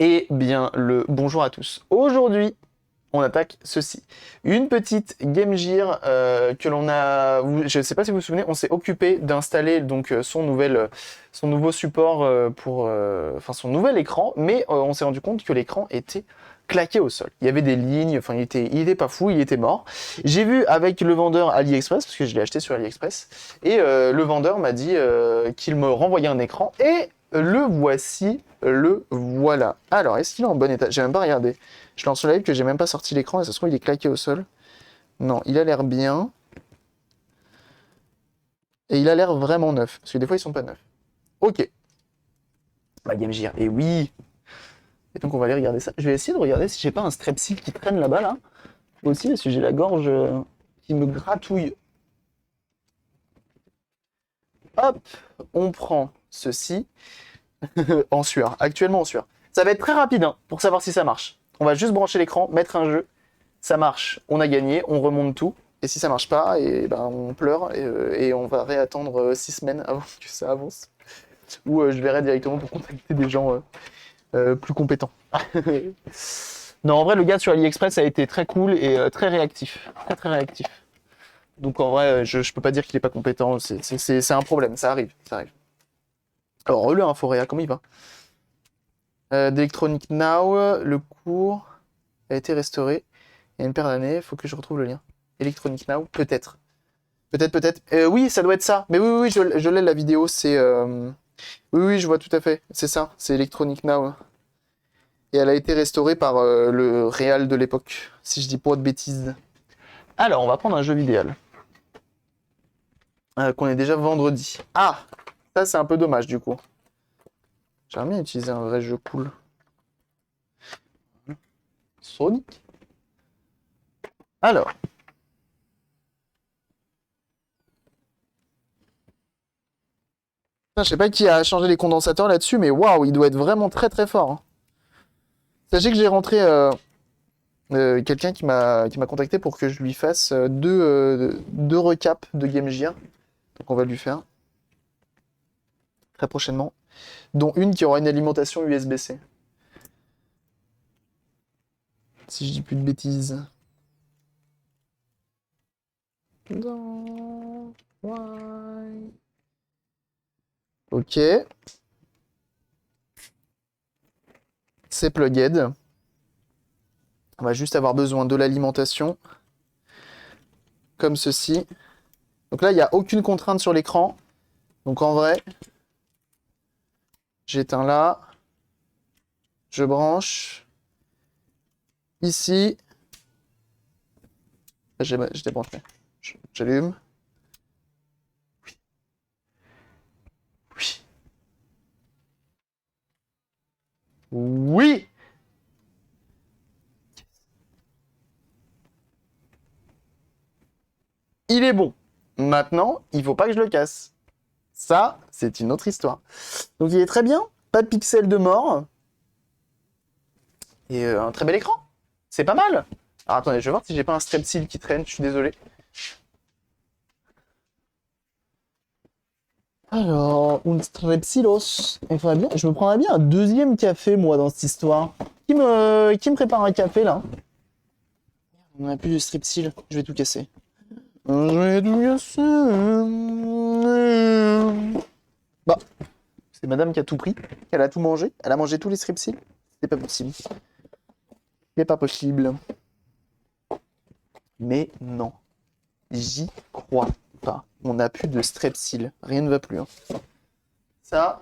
Eh bien, le bonjour à tous. Aujourd'hui, on attaque ceci. Une petite Game Gear que l'on a... Je ne sais pas si vous vous souvenez, on s'est occupé d'installer donc son nouveau support enfin son nouvel écran, mais on s'est rendu compte que l'écran était claqué au sol. Il y avait des lignes, enfin il était pas fou, il était mort. J'ai vu avec le vendeur AliExpress, parce que je l'ai acheté sur AliExpress, et le vendeur m'a dit qu'il me renvoyait un écran, et le voici, le voilà. Alors, est-ce qu'il est en bon état? J'ai même pas regardé. Je lance le live que j'ai même pas sorti l'écran et ça se trouve il est claqué au sol. Non, il a l'air bien. Et il a l'air vraiment neuf. Parce que des fois ils sont pas neufs. Ok. Ma Game Gear. Et oui. Et donc on va aller regarder ça. Je vais essayer de regarder si j'ai pas un strepsil qui traîne là-bas là. Aussi parce que j'ai la gorge qui me gratouille. Hop. On prend ceci en sueur. Actuellement en sueur. Ça va être très rapide hein, pour savoir si ça marche. On va juste brancher l'écran, mettre un jeu. Ça marche, on a gagné, on remonte tout. Et si ça marche pas, et ben on pleure et on va réattendre 6 semaines avant que ça avance. Ou je verrai directement pour contacter des gens plus compétents. Non, en vrai, le gars sur AliExpress a été très cool et très réactif. Très très réactif. Donc en vrai, je peux pas dire qu'il est pas compétent. C'est un problème, ça arrive. Ça arrive. Alors, le Inforea, comment il va d'Electronic Now, le cours a été restauré. Il y a une paire d'années, faut que je retrouve le lien. Electronic Now, peut-être. Peut-être. Oui, ça doit être ça. Mais oui, je l'ai, la vidéo, c'est... Oui, je vois tout à fait. C'est ça, c'est Electronic Now. Et elle a été restaurée par le Real de l'époque, si je dis pas de bêtises. Alors, on va prendre un jeu vidéo. Qu'on est déjà vendredi. Ah, ça c'est un peu dommage du coup. J'aimerais bien utiliser un vrai jeu cool. Sonic. Alors. Putain, je sais pas qui a changé les condensateurs là-dessus, mais waouh, il doit être vraiment très très fort, hein. Sachez que j'ai rentré quelqu'un qui m'a contacté pour que je lui fasse deux recaps de Game Gear. Donc on va lui faire très prochainement. Dont une qui aura une alimentation USB-C. Si je dis plus de bêtises. Dans... Why? Ok. C'est plugged. On va juste avoir besoin de l'alimentation. Comme ceci. Donc là, il n'y a aucune contrainte sur l'écran. Donc en vrai, j'éteins là. Je branche. Ici. Je débranche. J'allume. Oui. Oui. Il est bon. Maintenant, il faut pas que je le casse. Ça, c'est une autre histoire. Donc il est très bien. Pas de pixels de mort. Et un très bel écran. C'est pas mal. Alors attendez, je vais voir si j'ai pas un strepsil qui traîne. Je suis désolé. Alors, un strepsilos. Je me prendrais bien un deuxième café, moi, dans cette histoire. Qui me prépare un café, là? On n'a plus de strepsil. Je vais tout casser. Je vais tout casser. Bah, c'est madame qui a tout pris. Elle a tout mangé. Elle a mangé tous les strepsils. C'est pas possible. C'est pas possible. Mais non. J'y crois pas. On n'a plus de strepsil. Rien ne va plus, hein. Ça,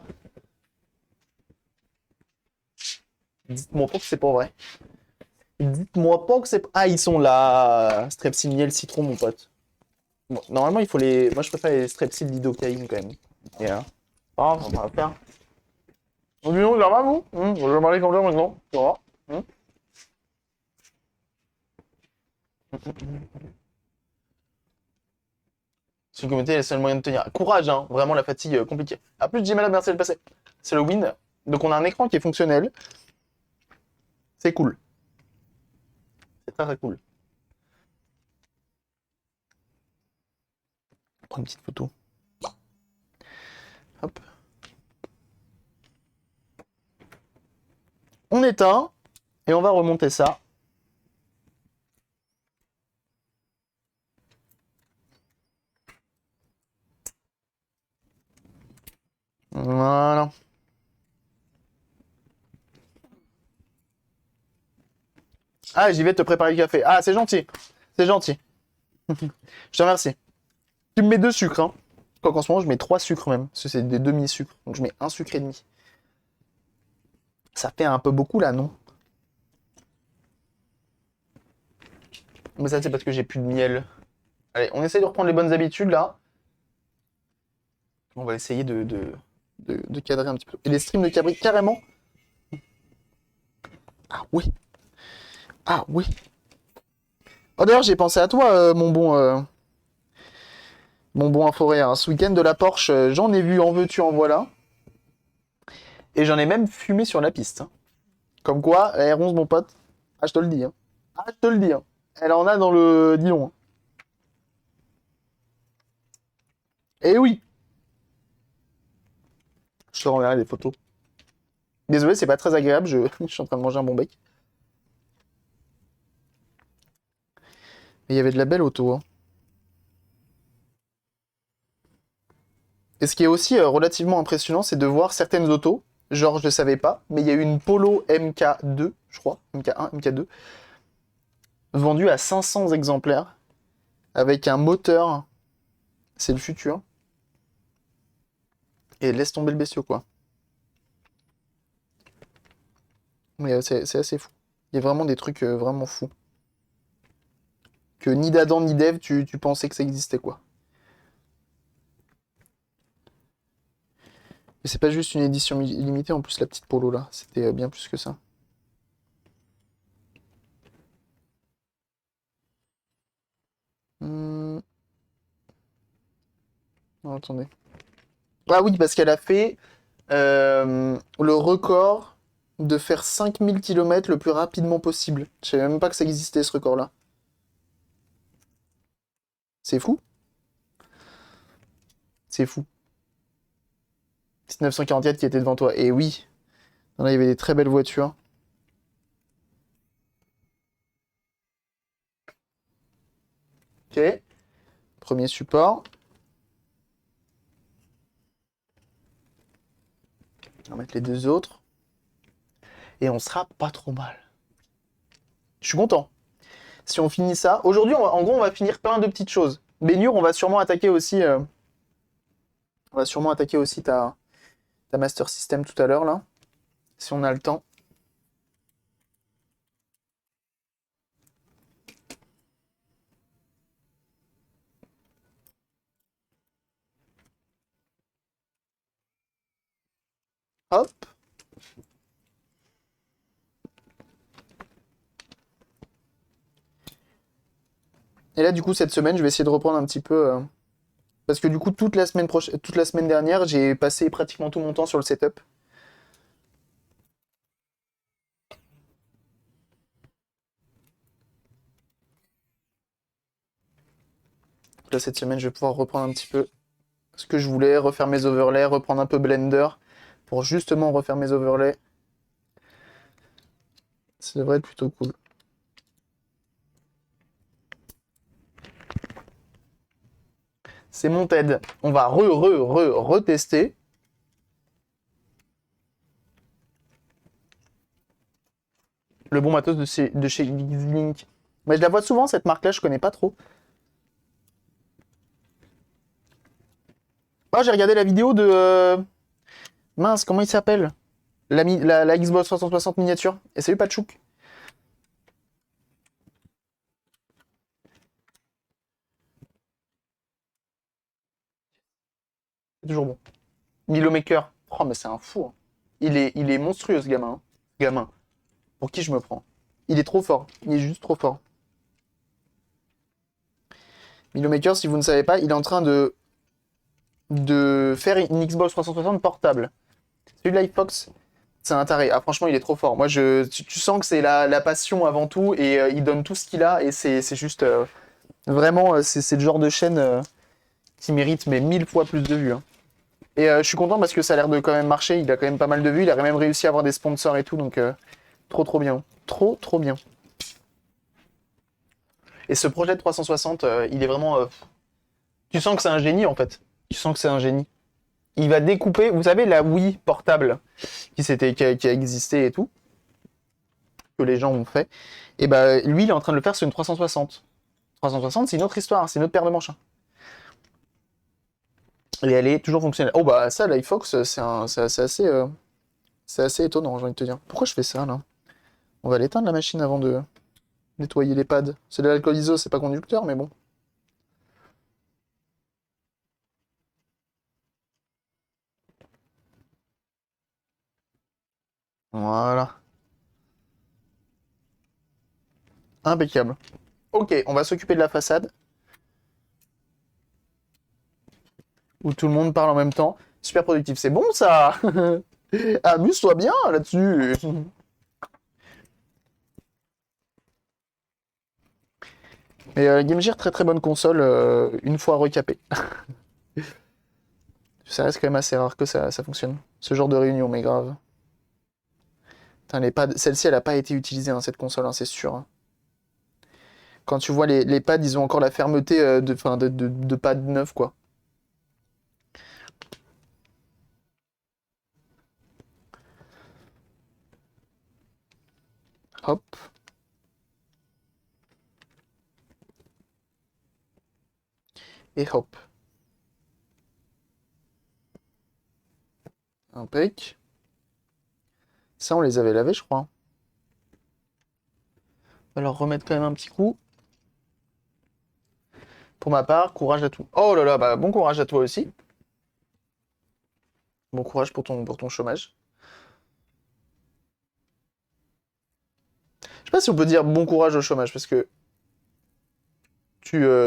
dites-moi pas que c'est pas vrai. Dites-moi pas que c'est... Ah, ils sont là. Strepsil miel citron, mon pote. Bon, normalement, il faut les... Moi, je préfère les strepsil lidocaïne, quand même. Et là... Ah, on va faire. Oh, dis donc, ça va, vous je vais parler comme ça, maintenant. Ça va Si le comité est le seul moyen de tenir. Courage, hein. Vraiment, la fatigue, compliquée. A plus, Jimala, merci de le passer. C'est le win. Donc, on a un écran qui est fonctionnel. C'est cool. C'est très, très cool. On prend une petite photo. Hop. On éteint et on va remonter ça. Voilà. Ah, j'y vais te préparer le café. Ah, c'est gentil. C'est gentil. Je te remercie. Tu me mets 2 sucres, hein. Quoique en ce moment, je mets 3 sucres même. Parce que c'est des demi-sucres. Donc je mets 1 sucre et demi. Ça fait un peu beaucoup là, non? Mais ça, c'est parce que j'ai plus de miel. Allez, on essaye de reprendre les bonnes habitudes là. On va essayer de cadrer un petit peu. Et les streams de Cabri, carrément. Ah oui. Ah oui. Oh d'ailleurs, j'ai pensé à toi, mon bon Inforé. Hein. Ce week-end de la Porsche, j'en ai vu, en veux-tu, en voilà. Et j'en ai même fumé sur la piste. Hein. Comme quoi, la R11, mon pote. Ah, je te le dis. Hein. Ah, je te le dis. Hein. Elle en a dans le Dillon. Hein. Eh oui. Je te renverrai des photos. Désolé, c'est pas très agréable. Je suis en train de manger un bon bec. Mais il y avait de la belle auto. Hein. Et ce qui est aussi relativement impressionnant, c'est de voir certaines autos. Genre, je ne savais pas, mais il y a eu une Polo MK2, je crois, MK1, MK2, vendue à 500 exemplaires, avec un moteur, c'est le futur. Et laisse tomber le bestiau, quoi. Mais c'est assez fou. Il y a vraiment des trucs vraiment fous. Que ni d'Adam ni d'Ève, tu pensais que ça existait, quoi. Mais c'est pas juste une édition limitée, en plus, la petite Polo, là. C'était bien plus que ça. Non, attendez. Ah oui, parce qu'elle a fait le record de faire 5000 km le plus rapidement possible. Je savais même pas que ça existait, ce record-là. C'est fou. C'est fou. 1944 qui était devant toi. Et oui, là, il y avait des très belles voitures. Ok. Premier support. On va mettre les 2 autres. Et on sera pas trop mal. Je suis content. Si on finit ça. Aujourd'hui, en gros, on va finir plein de petites choses. Bénur, on va sûrement attaquer aussi. On va sûrement attaquer aussi ta Master System tout à l'heure, là. Si on a le temps. Hop. Et là, du coup, cette semaine, je vais essayer de reprendre un petit peu. Parce que du coup, toute la semaine dernière, j'ai passé pratiquement tout mon temps sur le setup. Là, cette semaine, je vais pouvoir reprendre un petit peu ce que je voulais, refaire mes overlays, reprendre un peu Blender pour justement refaire mes overlays. Ça devrait être plutôt cool. C'est mon TED. On va retester. Le bon matos de chez Xlink. Mais je la vois souvent, cette marque-là, je connais pas trop. Ah, j'ai regardé la vidéo de... Mince, comment il s'appelle la Xbox 360 miniature. Et salut Pachouk. C'est toujours bon. Milo Maker. Oh, mais c'est un fou. Hein. Il est monstrueux, ce gamin. Hein. Gamin. Pour qui je me prends? Il est trop fort. Il est juste trop fort. Milo Maker, si vous ne savez pas, il est en train de faire une Xbox 360 portable. Celui de l'Xbox, c'est un taré. Ah, franchement, il est trop fort. Moi, tu sens que c'est la passion avant tout et il donne tout ce qu'il a et c'est juste vraiment, c'est le genre de chaîne qui mérite mais 1000 fois plus de vues. Hein. Et je suis content parce que ça a l'air de quand même marcher. Il a quand même pas mal de vues. Il a même réussi à avoir des sponsors et tout. Donc, trop bien. Trop bien. Et ce projet de 360, il est vraiment... tu sens que c'est un génie, en fait. Tu sens que c'est un génie. Il va découper... Vous savez, la Wii portable qui a existé et tout, que les gens ont fait, et bah, lui, il est en train de le faire sur une 360. 360, c'est une autre histoire. C'est une autre paire de manches. Et elle est toujours fonctionnelle. Oh bah ça, l'iFox, c'est assez étonnant, j'ai envie de te dire. Pourquoi je fais ça, là? On va l'éteindre, la machine, avant de nettoyer les pads. C'est de l'alcool iso, c'est pas conducteur, mais bon. Voilà. Impeccable. Ok, on va s'occuper de la façade, où tout le monde parle en même temps. Super productif, c'est bon, ça. Amuse-toi bien, là-dessus. Mais Game Gear, très très bonne console, une fois recapée. Ça reste quand même assez rare que ça fonctionne. Ce genre de réunion, mais grave. Putain, celle-ci, elle a pas été utilisée, hein, cette console, hein, c'est sûr, hein. Quand tu vois les pads, ils ont encore la fermeté de pads neufs, quoi. Hop. Et hop. Impec. Ça, on les avait lavés, je crois. On va leur remettre quand même un petit coup. Pour ma part, courage à tout. Oh là là, bah bon courage à toi aussi. Bon courage pour ton chômage. Je sais pas si on peut dire bon courage au chômage, parce que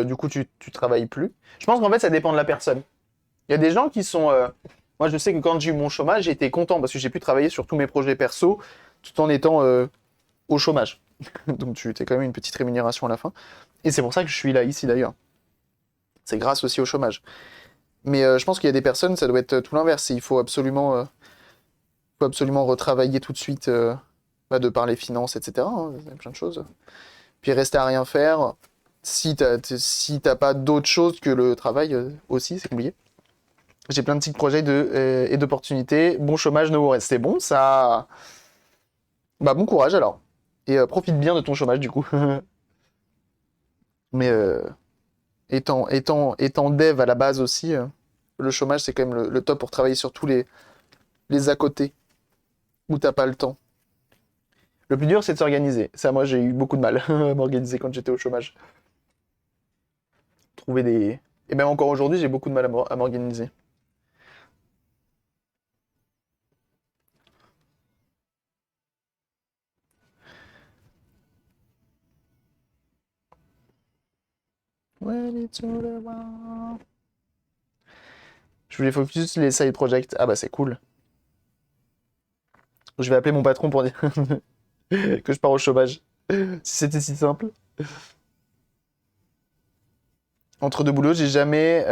du coup, tu travailles plus. Je pense qu'en fait, ça dépend de la personne. Il y a des gens qui sont... Moi, je sais que quand j'ai eu mon chômage, j'étais content parce que j'ai pu travailler sur tous mes projets perso tout en étant au chômage. Donc, tu as quand même une petite rémunération à la fin. Et c'est pour ça que je suis là, ici, d'ailleurs. C'est grâce aussi au chômage. Mais je pense qu'il y a des personnes, ça doit être tout l'inverse. Il faut absolument retravailler tout de suite, de par les finances, etc., hein, il y a plein de choses. Puis rester à rien faire, si t'as pas d'autre chose que le travail aussi, c'est compliqué. J'ai plein de petits projets et d'opportunités. Bon chômage, no worries. C'est bon, ça. Bah, bon courage alors. Et profite bien de ton chômage, du coup. Mais étant dev à la base aussi, le chômage, c'est quand même le top pour travailler sur tous les à côté où t'as pas le temps. Le plus dur, c'est de s'organiser. Ça, moi, j'ai eu beaucoup de mal à m'organiser quand j'étais au chômage. Trouver des... Et même encore aujourd'hui, j'ai beaucoup de mal à m'organiser. When it's all around. Je voulais focus les side projects. Ah bah c'est cool. Je vais appeler mon patron pour dire que je pars au chômage. Si c'était si simple. Entre deux boulots, j'ai jamais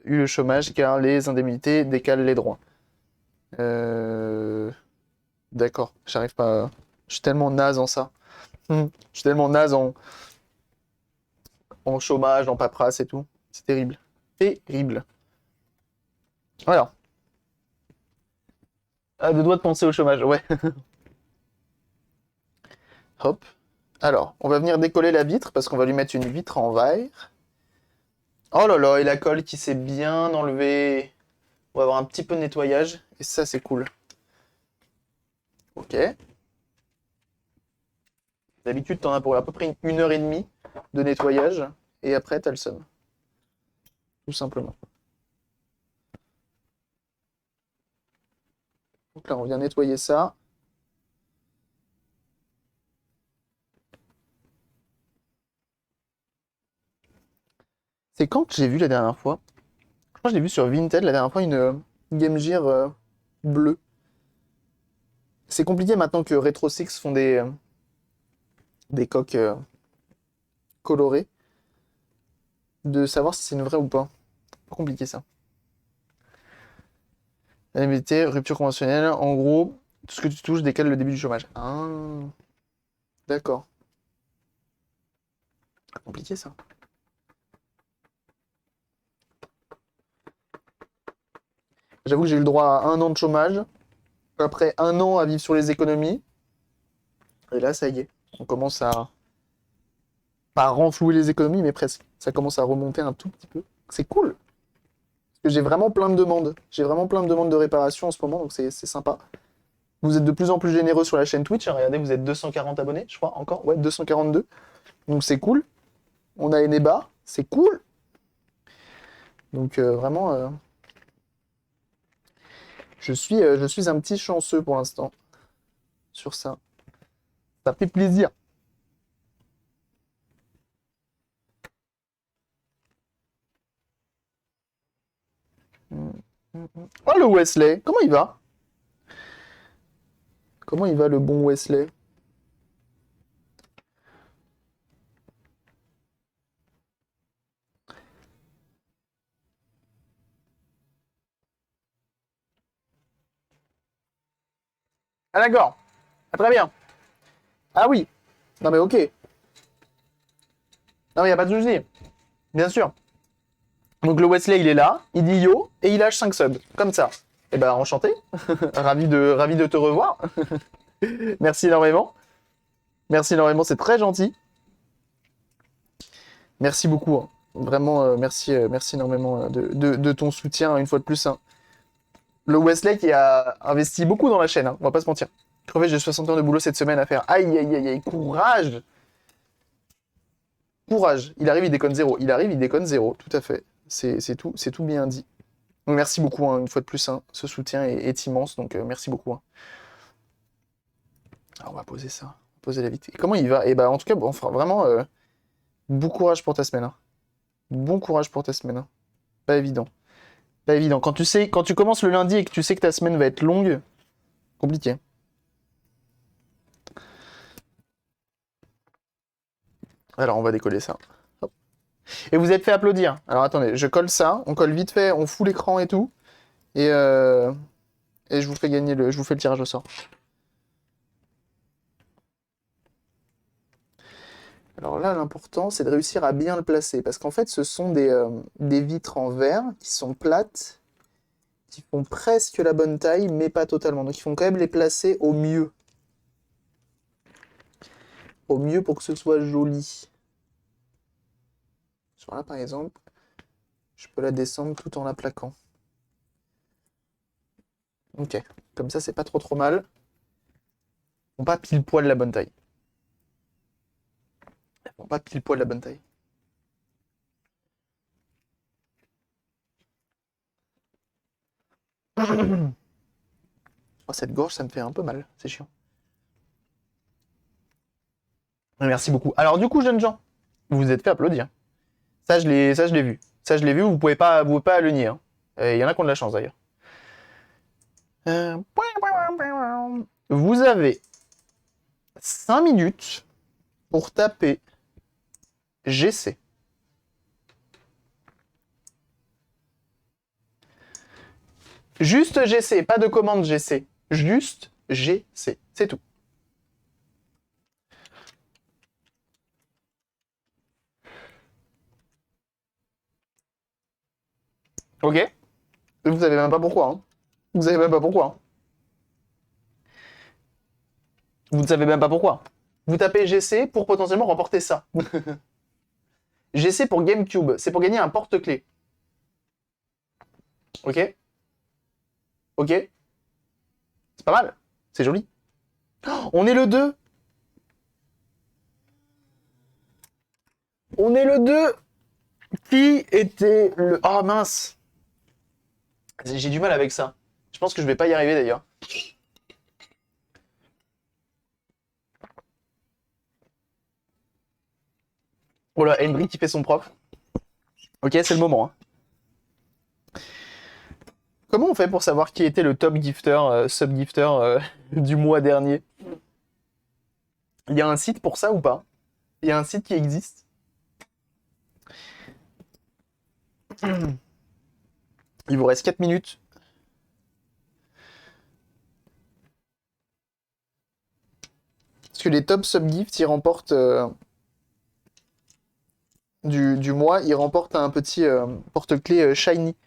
eu le chômage car les indemnités décalent les droits. Euh... D'accord, j'arrive pas. Je suis tellement naze en ça. Je suis tellement naze en chômage, en paperasse et tout. C'est terrible. Terrible. Voilà. Ah, deux doigts de penser au chômage, ouais. Hop. Alors, on va venir décoller la vitre parce qu'on va lui mettre une vitre en verre. Oh là là, et la colle qui s'est bien enlevée. On va avoir un petit peu de nettoyage. Et ça, c'est cool. Ok. D'habitude, t'en as pour à peu près une heure et demie de nettoyage. Et après, t'as le seum. Tout simplement. Donc là, on vient nettoyer ça. C'est quand que j'ai vu la dernière fois? Je crois que je l'ai vu sur Vinted la dernière fois, une Game Gear bleue. C'est compliqué maintenant que Retro Six font des coques colorées, de savoir si c'est une vraie ou pas. Pas compliqué ça. Indemnité, rupture conventionnelle, en gros, tout ce que tu touches décale le début du chômage. Ah, d'accord. Compliqué ça. J'avoue que j'ai eu le droit à 1 an de chômage, après 1 an à vivre sur les économies, et là ça y est, on commence à pas renflouer les économies, mais presque. Ça commence à remonter un tout petit peu. C'est cool, parce que j'ai vraiment plein de demandes. J'ai vraiment plein de demandes de réparation en ce moment, donc c'est sympa. Vous êtes de plus en plus généreux sur la chaîne Twitch, hein, regardez, vous êtes 240 abonnés, je crois, encore, ouais, 242. Donc c'est cool. On a Eneba, c'est cool. Donc vraiment, je suis un petit chanceux pour l'instant sur ça. Ça fait plaisir. Oh le Wesley, comment il va? Comment il va le bon Wesley? Ah d'accord. Ah, très bien. Ah oui. Non mais ok. Non mais y a pas de souci. Bien sûr. Donc le Wesley il est là, il dit yo et il lâche 5 subs. Comme ça. Eh ben enchanté. ravi de te revoir. Merci énormément. Merci énormément, c'est très gentil. Merci beaucoup, hein. Vraiment, merci énormément de ton soutien, une fois de plus, hein. Le Wesley qui a investi beaucoup dans la chaîne, hein, on va pas se mentir. Crevé, j'ai 60 heures de boulot cette semaine à faire. Aïe, aïe, aïe, aïe, courage! Courage. Il arrive, il déconne zéro. Il arrive, il déconne zéro, tout à fait. C'est tout bien dit. Donc merci beaucoup, hein, une fois de plus, hein. Ce soutien est immense, donc merci beaucoup, hein. Alors, on va poser ça. Poser la vite. Et comment il va? Et bah en tout cas, bon, vraiment, bon courage pour ta semaine, hein. Bon courage pour ta semaine, hein. Pas évident. Pas évident. Quand tu commences le lundi et que tu sais que ta semaine va être longue, compliqué. Alors, on va décoller ça. Hop. Et vous êtes fait applaudir. Alors, attendez, je colle ça. On colle vite fait, on fout l'écran et tout. Et, euh, et je vous fais gagner je vous fais le tirage au sort. Alors là, l'important, c'est de réussir à bien le placer. Parce qu'en fait, ce sont des vitres en verre qui sont plates, qui font presque la bonne taille, mais pas totalement. Donc, il faut quand même les placer au mieux. Au mieux pour que ce soit joli. Sur là, par exemple, je peux la descendre tout en la plaquant. Ok, comme ça, c'est pas trop mal. Ils font pas pile poil la bonne taille. Ils font pas pile poil la bonne taille. Oh, cette gorge, ça me fait un peu mal. C'est chiant. Merci beaucoup. Alors, du coup, jeunes gens, vous vous êtes fait applaudir. Ça, je l'ai vu. Ça, je l'ai vu. Vous pouvez pas le nier, hein. Il y en a qui ont de la chance d'ailleurs. Vous avez 5 minutes pour taper GC. Juste GC, pas de commande GC. Juste GC. C'est tout. Ok? Vous savez même pas pourquoi, hein. Vous savez même pas pourquoi, hein. Vous ne savez même pas pourquoi. Vous tapez GC pour potentiellement remporter ça. GC pour GameCube. C'est pour gagner un porte-clés. Ok? Ok? C'est pas mal. C'est joli. Oh, on est le 2. On est le 2. Qui était le... Oh mince. J'ai du mal avec ça. Je pense que je vais pas y arriver d'ailleurs. Oh là, Henry qui fait son prof. Ok, c'est le moment, hein. Comment on fait pour savoir qui était le top gifter, sub-gifter du mois dernier? Il y a un site pour ça ou pas? Il y a un site qui existe? Il vous reste 4 minutes. que les top subgifts, ils remportent du mois, ils remportent un petit porte-clés shiny.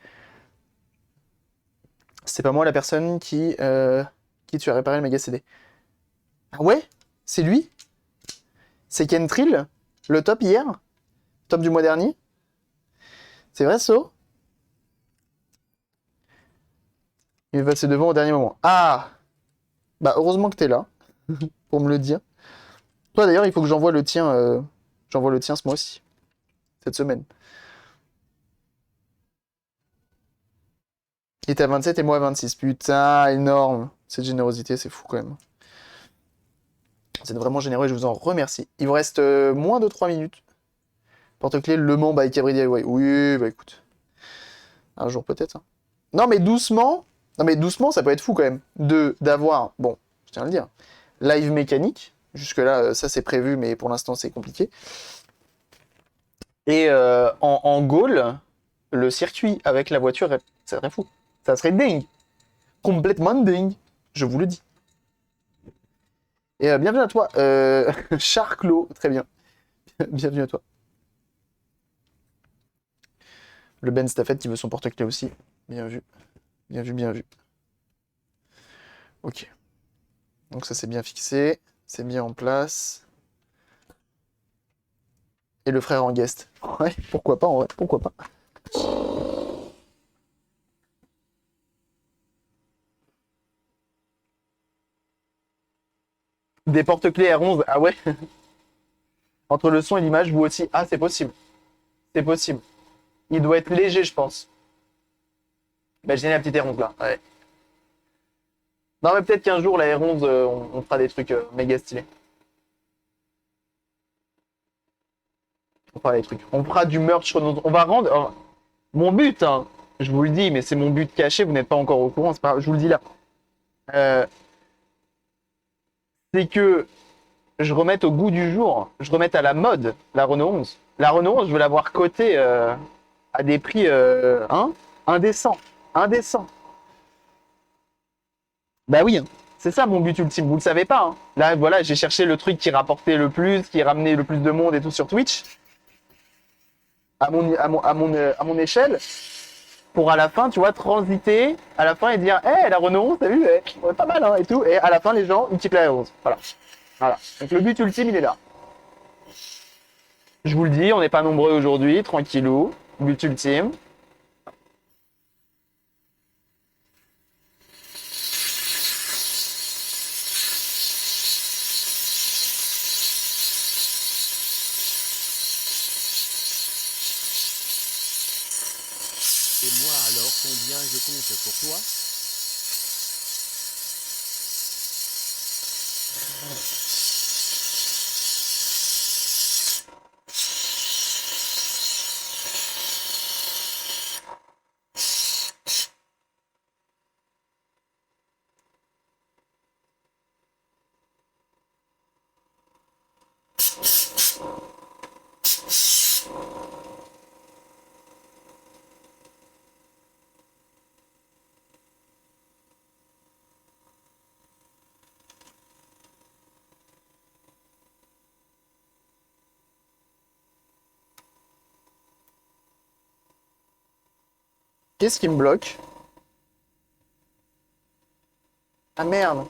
C'est pas moi la personne qui tu as réparé le méga CD. Ah ouais? C'est lui? C'est Kentril? Le top hier? Top du mois dernier? C'est vrai, So? Il va passer devant au dernier moment. Ah! Bah heureusement que t'es là, pour me le dire. Toi d'ailleurs, il faut que j'envoie le tien. J'envoie le tien ce mois-ci. Cette semaine. Il était à 27 et moi à 26. Putain, énorme. Cette générosité, c'est fou quand même. C'est vraiment généreux et je vous en remercie. Il vous reste moins de 3 minutes. Porte-clés Le Mans by Cabri DIY. Oui, bah écoute. Un jour peut-être. Hein. Non mais doucement. Non mais doucement, ça peut être fou quand même. D'avoir, bon, je tiens à le dire, live mécanique. Jusque-là, ça c'est prévu, mais pour l'instant c'est compliqué. Et en Gaule, le circuit avec la voiture, ça serait fou. Ça serait dingue. Complètement dingue. Je vous le dis. Et bienvenue à toi, Charclo. Très bien. Bienvenue à toi. Le Ben Staffet qui veut son porte-clés aussi. Bien vu. Bien vu, bien vu. Ok. Donc ça c'est bien fixé. C'est bien en place. Et le frère en guest. Ouais, pourquoi pas en vrai, pourquoi pas. Des porte-clés R11, ah ouais. Entre le son et l'image, vous aussi. Ah, c'est possible. C'est possible. Il doit être léger, je pense. Imaginez la petite R11 là. Ouais. Non, mais peut-être qu'un jour, la R11, on fera des trucs méga stylés. On fera des trucs. On fera du merch. On va rendre. Mon but, hein, je vous le dis, mais c'est mon but caché, vous n'êtes pas encore au courant, c'est pas, je vous le dis là. Euh, c'est que je remette au goût du jour, je remette à la mode la Renault 11. La Renault 11, je veux l'avoir cotée à des prix hein, indécents. Indécents. Bah oui, hein. C'est ça mon but ultime, vous le savez pas. Hein. Là, voilà, j'ai cherché le truc qui rapportait le plus, qui ramenait le plus de monde et tout sur Twitch, à mon échelle, pour à la fin, tu vois, transiter à la fin et dire, hé, la Renault 11, t'as vu, ouais, pas mal, hein, et tout. Et à la fin, les gens, ils kiffent la R11. Voilà. Voilà. Donc le but ultime, il est là. Je vous le dis, on n'est pas nombreux aujourd'hui, tranquillou. But ultime. Et moi alors, combien je compte pour toi? Qu'est-ce qui me bloque? Ah merde.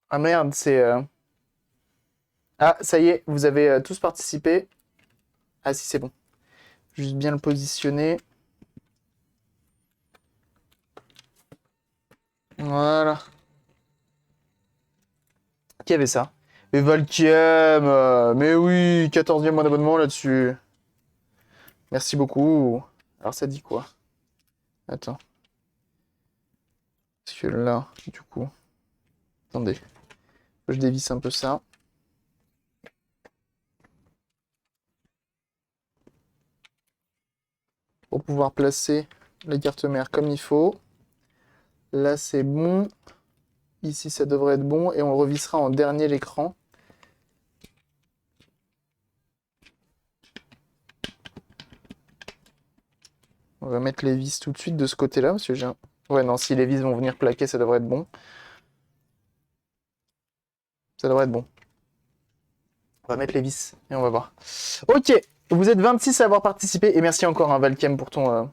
Ah merde, c'est... Ah, ça y est, vous avez tous participé. Ah si, c'est bon. Juste bien le positionner. Voilà. Qui avait ça? Et Valkiem, mais oui, 14e mois d'abonnement là-dessus. Merci beaucoup. Alors ça dit quoi? Attends. Parce que là, du coup... Attendez. Je dévisse un peu ça. Pour pouvoir placer la carte mère comme il faut. Là, c'est bon. Ici, ça devrait être bon. Et on revissera en dernier l'écran. On va mettre les vis tout de suite de ce côté-là, parce que j'ai un... Ouais, non, si les vis vont venir plaquer, ça devrait être bon. Ça devrait être bon. On va mettre les vis et on va voir. Ok, vous êtes 26 à avoir participé, et merci encore, hein, Valkem, pour ton...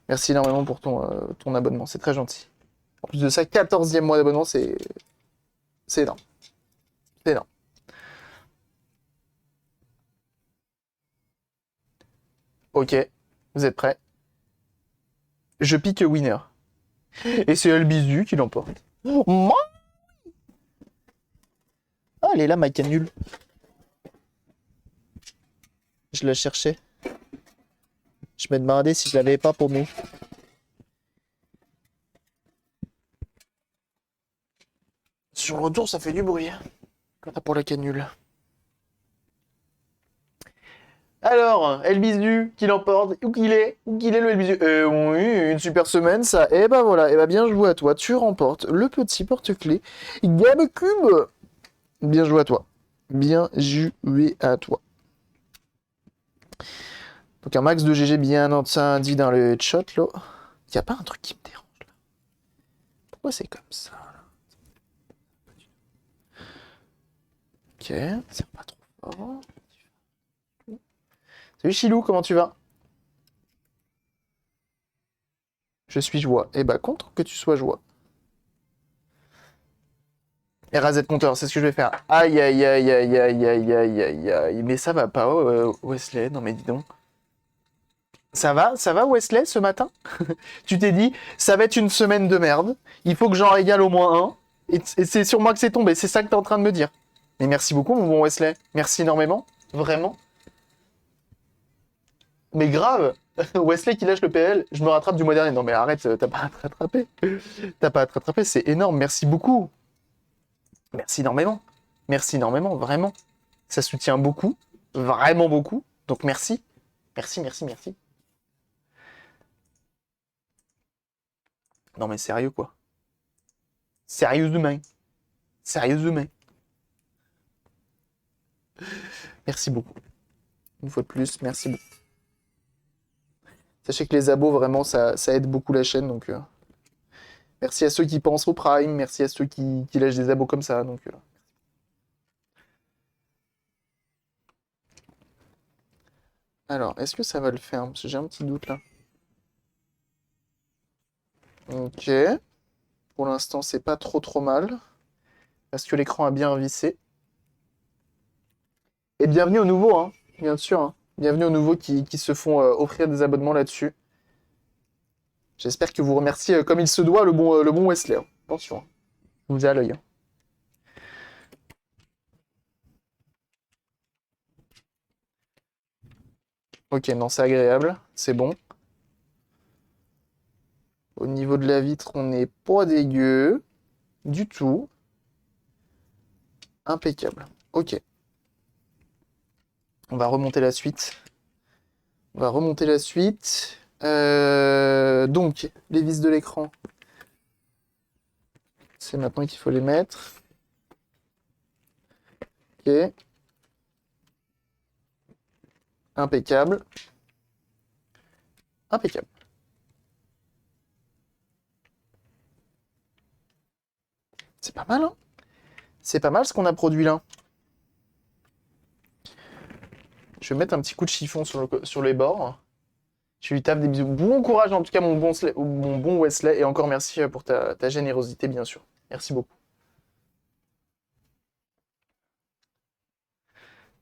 Merci énormément pour ton abonnement, c'est très gentil. En plus de ça, 14e mois d'abonnement, c'est énorme. C'est énorme. Ok, vous êtes prêts? Je pique winner. Et c'est Elbisu qui l'emporte. Moi Ah, elle est là, ma canule. Je la cherchais. Je me demandais si je l'avais pas paumée. Sur le retour, ça fait du bruit. Quand t'as pour la canule. Alors, Elbisu qui l'emporte. Où qu'il est le Elbisu? Oui, une super semaine, ça. Eh ben voilà, eh ben bien joué à toi. Tu remportes le petit porte-clés GameCube. Bien joué à toi. Bien joué à toi. Donc un max de GG bien entendu dans le chat là. Y a pas un truc qui me dérange là? Pourquoi c'est comme ça là? Ok, c'est pas trop fort. Salut Chilou, comment tu vas? Je suis joie. Eh bah content que tu sois joie. RAZ compteur, c'est ce que je vais faire. Aïe aïe aïe aïe aïe aïe aïe aïe aïe. Mais ça va pas, Wesley? Non mais dis donc. Ça va Wesley ce matin? Tu t'es dit, ça va être une semaine de merde. Il faut que j'en régale au moins un. Et c'est sur moi que c'est tombé. C'est ça que t'es en train de me dire. Mais merci beaucoup mon bon Wesley. Merci énormément. Vraiment. Mais grave. Wesley qui lâche le PL, je me rattrape du mois dernier. Non mais arrête, t'as pas à te rattraper. T'as pas à te rattraper, c'est énorme. Merci beaucoup. Merci énormément. Merci énormément, vraiment. Ça soutient beaucoup. Vraiment beaucoup. Donc merci. Merci, merci, merci. Non mais sérieux quoi. Sérieusement. Sérieusement. Merci beaucoup. Une fois de plus, merci beaucoup. Sachez que les abos, vraiment, ça aide beaucoup la chaîne. Donc, merci à ceux qui pensent au Prime. Merci à ceux qui lâchent des abos comme ça. Donc, alors, est-ce que ça va le faire? Parce que j'ai un petit doute là. Ok. Pour l'instant, c'est pas trop mal. Parce que l'écran a bien vissé. Et bienvenue aux nouveaux, hein, bien sûr. Hein. Bienvenue aux nouveaux qui se font offrir des abonnements là-dessus. J'espère que vous remerciez comme il se doit le bon Wesley. Hein. Attention, hein. Je vous ai à l'œil. Hein. Ok, non, c'est agréable. C'est bon. Au niveau de la vitre, on n'est pas dégueu. Du tout. Impeccable. Ok. On va remonter la suite. On va remonter la suite. Donc, les vis de l'écran. C'est maintenant qu'il faut les mettre. Ok. Impeccable. Impeccable. C'est pas mal, hein? C'est pas mal ce qu'on a produit là. Je vais mettre un petit coup de chiffon sur les bords. Je lui tape des bisous. Bon courage en tout cas mon bon Wesley. Et encore merci pour ta générosité bien sûr. Merci beaucoup.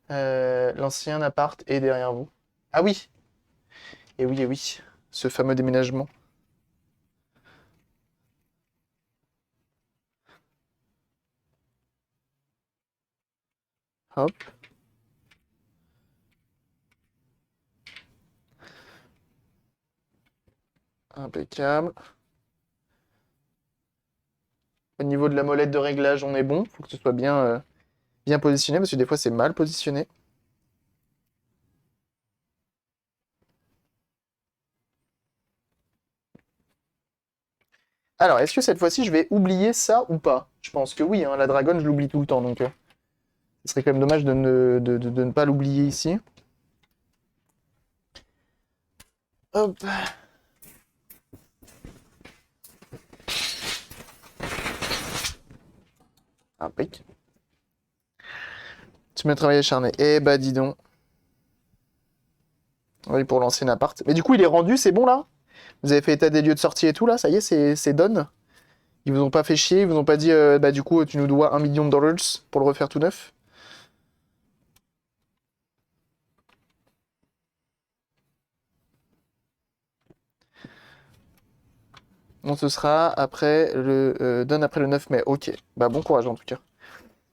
L'ancien appart est derrière vous. Ah oui. Et oui, et oui. Ce fameux déménagement. Hop. Impeccable. Au niveau de la molette de réglage, on est bon. Faut que ce soit bien positionné parce que des fois c'est mal positionné. Alors, est-ce que cette fois-ci je vais oublier ça ou pas? Je pense que oui, hein, la dragonne je l'oublie tout le temps donc ce serait quand même dommage de ne pas l'oublier ici. Hop. Impeccable. Tu mets travail acharné. Eh bah dis donc. Oui, pour l'ancien appart. Mais du coup, il est rendu, c'est bon là? Vous avez fait état des lieux de sortie et tout là? Ça y est, c'est done? Ils vous ont pas fait chier? Ils vous ont pas dit, bah du coup, tu nous dois 1 million de dollars pour le refaire tout neuf? On ce sera après donne après le 9 mai. Ok. Bah bon courage en tout cas.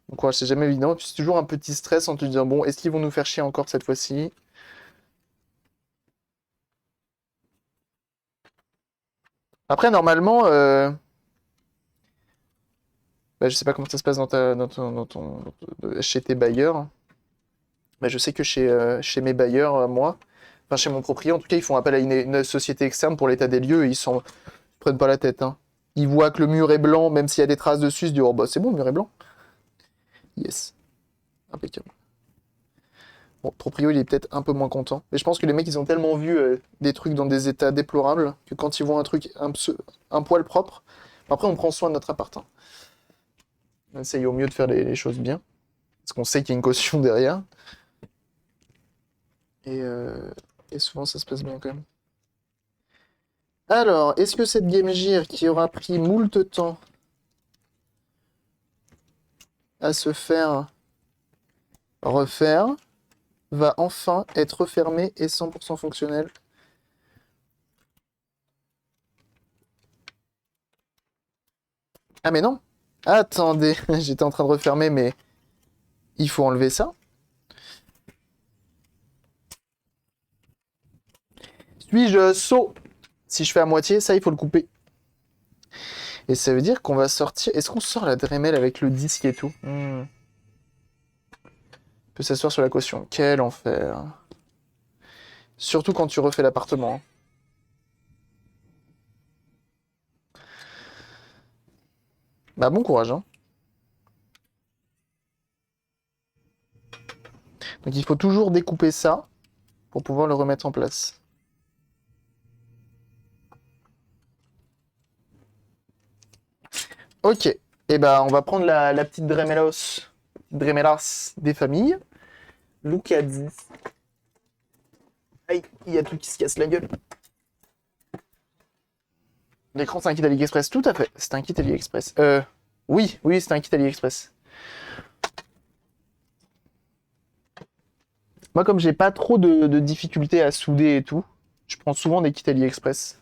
Bon courage, c'est jamais évident. Et puis c'est toujours un petit stress en te disant, bon, est-ce qu'ils vont nous faire chier encore cette fois-ci? Après, normalement, bah, je sais pas comment ça se passe chez tes bailleurs. Bah, je sais que chez mes bailleurs, moi, enfin chez mon proprio, en tout cas, ils font appel à une société externe pour l'état des lieux et ils prennent pas la tête, hein. Ils voient que le mur est blanc, même s'il y a des traces dessus, ils se disent, oh bah c'est bon, le mur est blanc. Yes. Impeccable. Bon, proprio, il est peut-être un peu moins content. Mais je pense que les mecs, ils ont tellement vu des trucs dans des états déplorables que quand ils voient un truc un poil propre, après, on prend soin de notre appart, hein. On essaye au mieux de faire les choses bien. Parce qu'on sait qu'il y a une caution derrière. Et, euh, et souvent, ça se passe bien quand même. Alors, est-ce que cette Game Gear qui aura pris moult temps à se faire refaire va enfin être refermée et 100% fonctionnelle? Ah mais non! Attendez, j'étais en train de refermer, mais il faut enlever ça. Suis-je sot? Si je fais à moitié, ça, il faut le couper. Et ça veut dire qu'on va sortir... Est-ce qu'on sort la Dremel avec le disque et tout? On peut s'asseoir sur la caution. Quel enfer. Surtout quand tu refais l'appartement, hein. Bah bon courage, hein. Donc il faut toujours découper ça pour pouvoir le remettre en place. Ok. Et bah on va prendre la petite Dremelas des familles. Lucadi. Aïe, il y a tout qui se casse la gueule. L'écran, c'est un kit AliExpress, tout à fait. C'est un kit AliExpress. Oui, c'est un kit AliExpress. Moi, comme j'ai pas trop de difficultés à souder et tout, je prends souvent des kits AliExpress.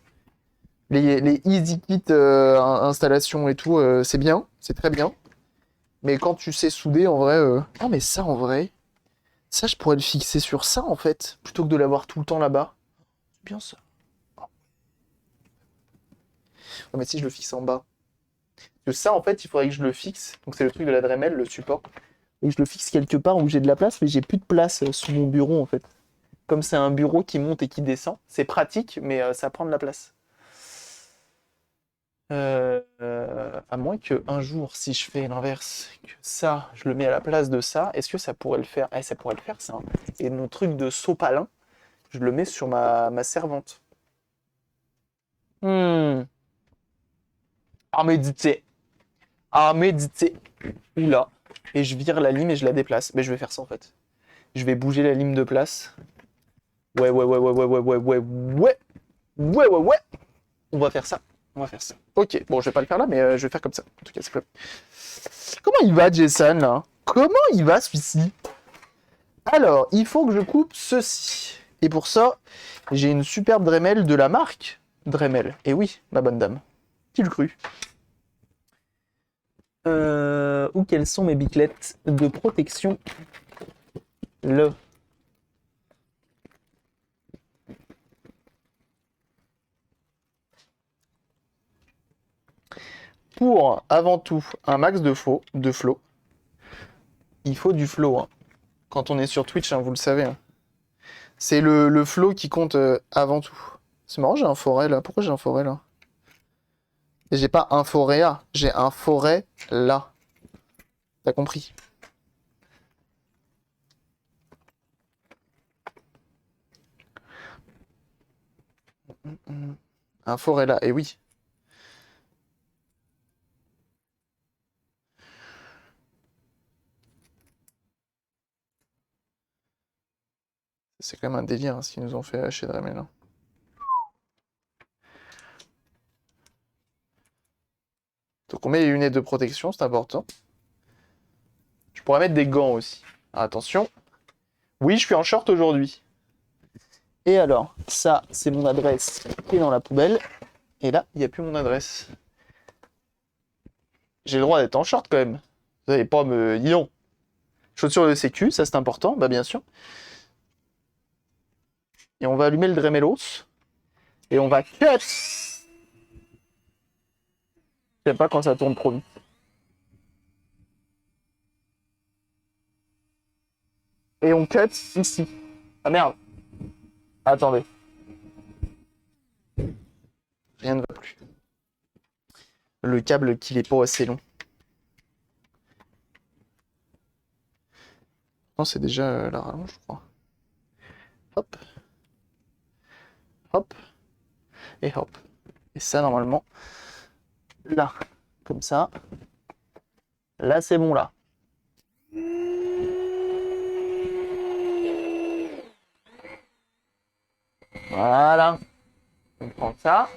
Les easy kits installation et tout, c'est bien, c'est très bien. Mais quand tu sais souder, en vrai... Ah, mais ça, en vrai, ça, je pourrais le fixer sur ça, en fait, plutôt que de l'avoir tout le temps là-bas. C'est bien ça. Ouais, mais si je le fixe en bas. Parce que ça, en fait, il faudrait que je le fixe. Donc, c'est le truc de la Dremel, le support. Et que je le fixe quelque part où j'ai de la place, mais j'ai plus de place sous mon bureau, en fait. Comme c'est un bureau qui monte et qui descend, c'est pratique, mais ça prend de la place. À moins que un jour, si je fais l'inverse, que ça, je le mets à la place de ça, est-ce que ça pourrait le faire? Eh, ça pourrait le faire, ça, hein. Et mon truc de sopalin, je le mets sur ma servante. Hmm. À méditer. À méditer. Oula. Et je vire la lime et je la déplace. Mais je vais faire ça en fait. Je vais bouger la lime de place. Ouais. Ouais. On va faire ça. On va faire ça. Ok, bon, je vais pas le faire là, mais je vais faire comme ça. En tout cas, c'est pas... Comment il va, Jason, là? Comment il va, celui-ci? Alors, il faut que je coupe ceci. Et pour ça, j'ai une superbe Dremel de la marque Dremel. Et oui, ma bonne dame. Qui le crut? Où quelles sont mes biclettes de protection? Le. Pour, avant tout, un max de flow, il faut du flow, hein. Quand on est sur Twitch, hein, vous le savez, hein. C'est le flow qui compte avant tout. C'est marrant, j'ai un forêt là. Pourquoi j'ai un forêt là? Et j'ai pas un forêt A, j'ai un forêt là. T'as compris? Un fort est là, et oui. C'est quand même un délire hein, ce qu'ils nous ont fait chez Dremel. Hein. Donc on met les lunettes de protection, c'est important. Je pourrais mettre des gants aussi. Alors, attention. Oui, je suis en short aujourd'hui. Et alors, ça, c'est mon adresse qui est dans la poubelle. Et là, il n'y a plus mon adresse. J'ai le droit d'être en short quand même. Vous n'allez pas me... Dis non. Chaussures de sécu, ça c'est important, bah bien sûr. Et on va allumer le Dremelos. Et on va cut. Je sais pas quand ça tourne trop vite. Et on cut ici. Ah merde. Attendez. Rien ne va plus. Le câble qu'il est pas assez long. Non, c'est déjà la rallonge, je crois. Hop. Hop. Et hop. Et ça, normalement, là. Comme ça. Là, c'est bon, là. Voilà. On prend ça.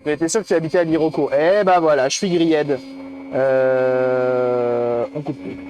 J'étais sûr que tu habitais à Birocco. Eh ben voilà, je suis grilled. On coupe tout.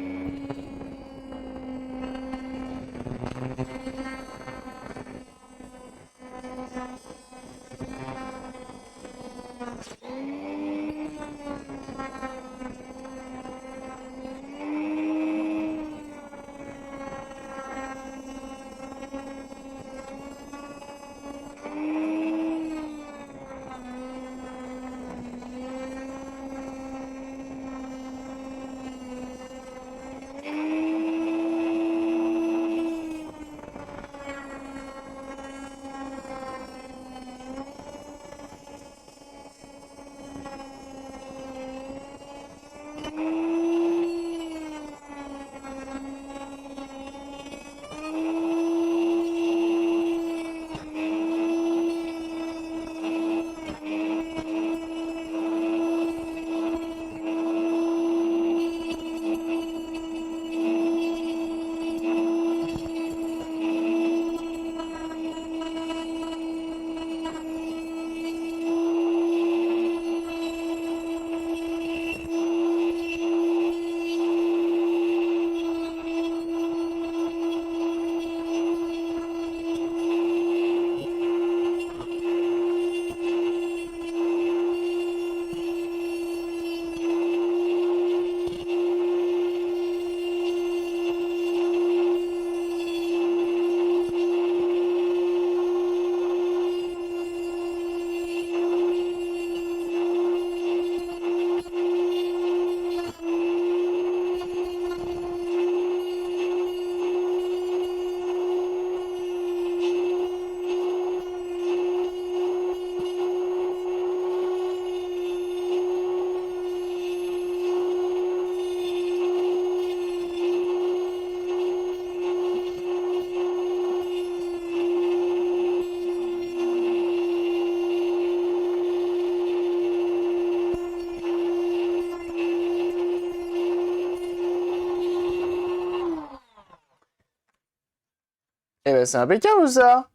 Eh ben c'est impeccable ça.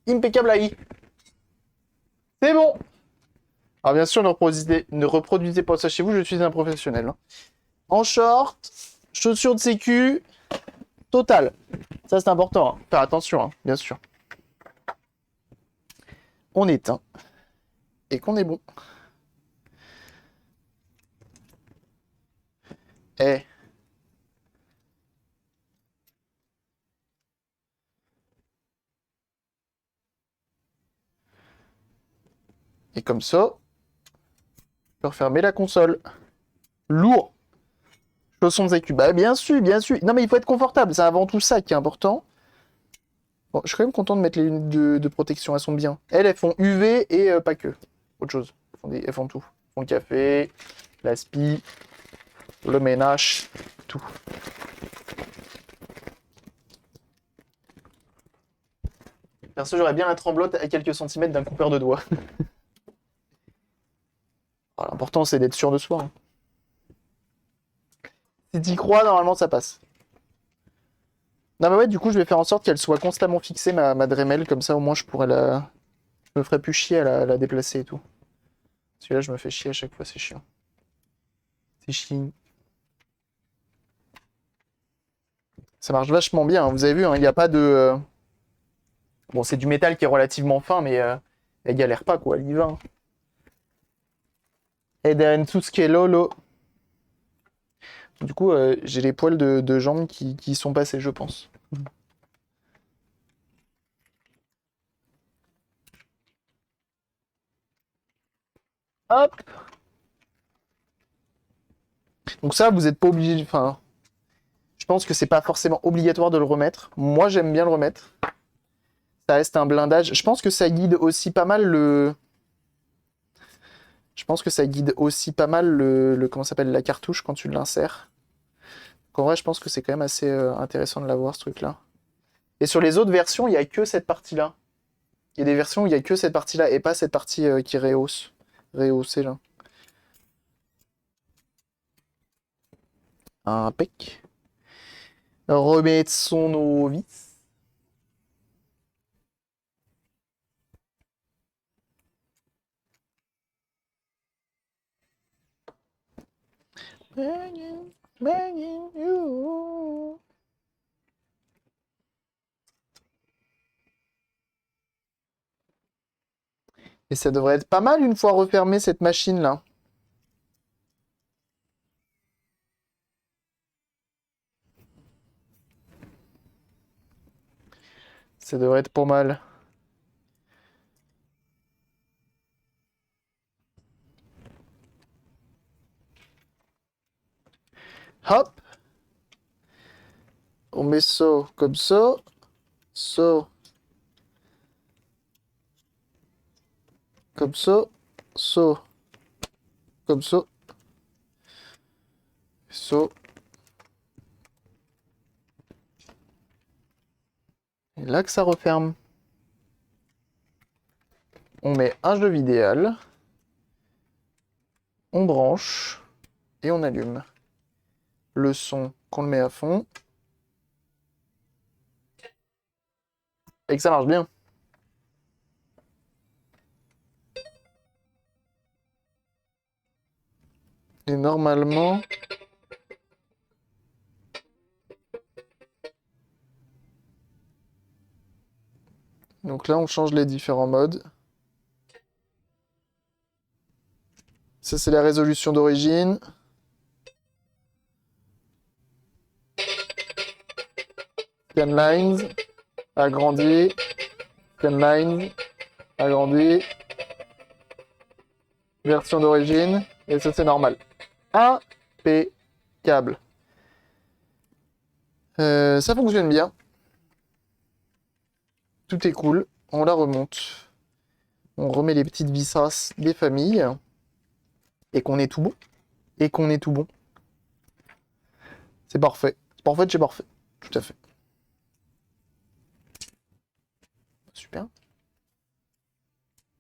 Impeccable AI. C'est bon. Alors bien sûr, ne reproduisez pas ça chez vous, je suis un professionnel. Hein. En short, chaussures de sécu, total. Ça c'est important, hein. Faire attention, hein, bien sûr. On éteint. Et qu'on est bon. Eh. Et comme ça, je peux refermer la console. Lourd. Chaussons de sécu. Bah bien sûr, bien sûr. Non mais il faut être confortable, c'est avant tout ça qui est important. Bon, je suis quand même content de mettre les lunettes de protection, elles sont bien. Elles font UV et pas que. Autre chose. Elles font tout. Elles font le café, l'aspi, le ménage, tout. Perso, j'aurais bien la tremblote à quelques centimètres d'un coupeur de doigts. L'important, c'est d'être sûr de soi. Hein. Si t'y crois, normalement, ça passe. Non, mais ouais, du coup, je vais faire en sorte qu'elle soit constamment fixée, ma Dremel. Comme ça, au moins, je pourrais la... Je me ferai plus chier à la déplacer et tout. Parce que là, je me fais chier à chaque fois, c'est chiant. C'est chiant. Ça marche vachement bien, hein. Vous avez vu, hein, il n'y a pas de... Bon, c'est du métal qui est relativement fin, mais elle galère pas, quoi. Elle y va. Hein. Et tout ce qui est lolo. Du coup, j'ai les poils de jambes qui sont passés, je pense. Hop! Donc ça, vous n'êtes pas obligé... Enfin, je pense que c'est pas forcément obligatoire de le remettre. Moi, j'aime bien le remettre. Ça reste un blindage. Je pense que ça guide aussi pas mal le... Je pense que ça guide aussi pas mal comment ça s'appelle, la cartouche quand tu l'insères. Donc en vrai, je pense que c'est quand même assez intéressant de l'avoir, ce truc-là. Et sur les autres versions, il n'y a que cette partie-là. Il y a des versions où il n'y a que cette partie-là et pas cette partie qui rehausse. Rehaussée, là. Impec. Remettons nos vis. Begging, begging you. Et ça devrait être pas mal une fois refermée cette machine-là. Ça devrait être pas mal. Hop. On met ça comme ça. Ça. Comme ça. Ça. Comme ça. Ça. Et là que ça referme. On met un jeu vidéo. On branche. Et on allume. Le son qu'on le met à fond. Et que ça marche bien. Et normalement... Donc là, on change les différents modes. Ça, c'est la résolution d'origine. Scanlines. Agrandi. Scanlines. Agrandi. Version d'origine. Et ça, c'est normal. Impeccable. Ça fonctionne bien. Tout est cool. On la remonte. On remet les petites vis des familles. Et qu'on est tout bon. Et qu'on est tout bon. C'est parfait. C'est parfait. Tout à fait. Super.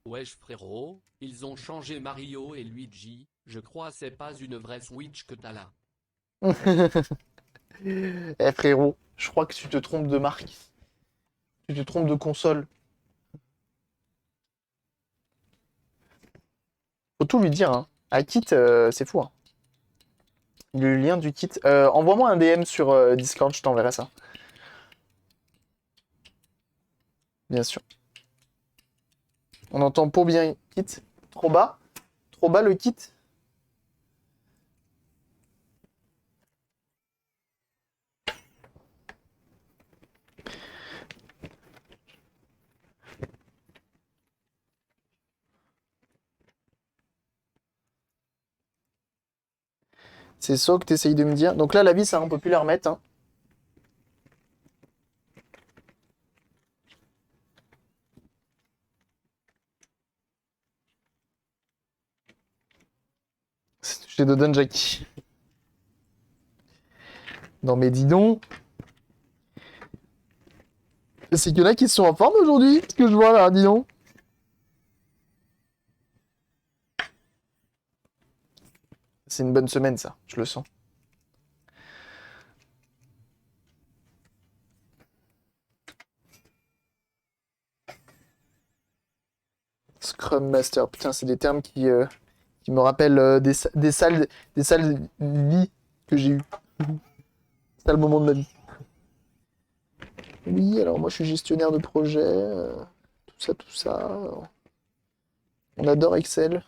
Wesh frérot, ils ont changé Mario et Luigi, je crois c'est pas une vraie Switch que t'as là. Eh frérot, je crois que tu te trompes de marque. Tu te trompes de console. Faut tout lui dire, hein. À kit, c'est fou, hein. Le lien du kit. Envoie-moi un DM sur Discord, je t'enverrai ça. Bien sûr. On entend pas bien kit. Trop bas. Trop bas le kit. C'est ça que t'essayes de me dire. Donc là, la vis, ça, on peut plus la remettre, hein. Je te donne Jackie. Non mais dis donc. C'est qu'il y en a qui sont en forme aujourd'hui, ce que je vois là, dis donc. C'est une bonne semaine, ça, je le sens. Scrum Master, putain, c'est des termes qui me rappellent des salles vie que j'ai eues. C'est le moment de ma vie. Oui, alors moi je suis gestionnaire de projet, tout ça, tout ça. On adore Excel.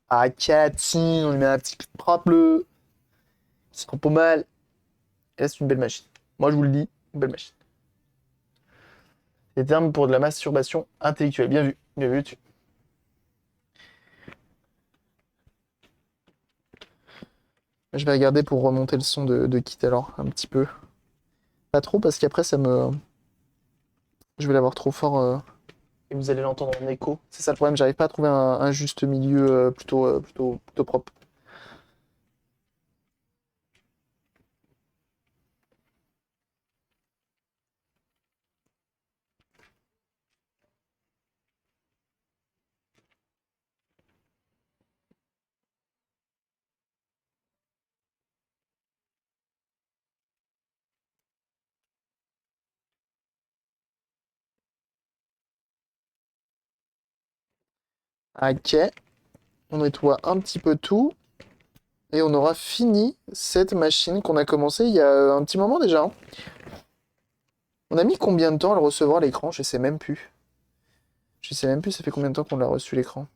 Ah, Cathy, on lui met un petit coup de propre, le. C'est trop pas mal. Et là, c'est une belle machine. Moi, je vous le dis, une belle machine. Les termes pour de la masturbation intellectuelle. Bien vu, tu. Je vais regarder pour remonter le son de Kit alors, un petit peu. Pas trop, parce qu'après, ça me. Je vais l'avoir trop fort. Et vous allez l'entendre en écho. C'est ça le problème, j'arrive pas à trouver un juste milieu plutôt propre. Ok, on nettoie un petit peu tout. Et on aura fini cette machine qu'on a commencé il y a un petit moment déjà, hein. On a mis combien de temps à le recevoir l'écran? Je sais même plus. Je sais même plus ça fait combien de temps qu'on l'a reçu l'écran.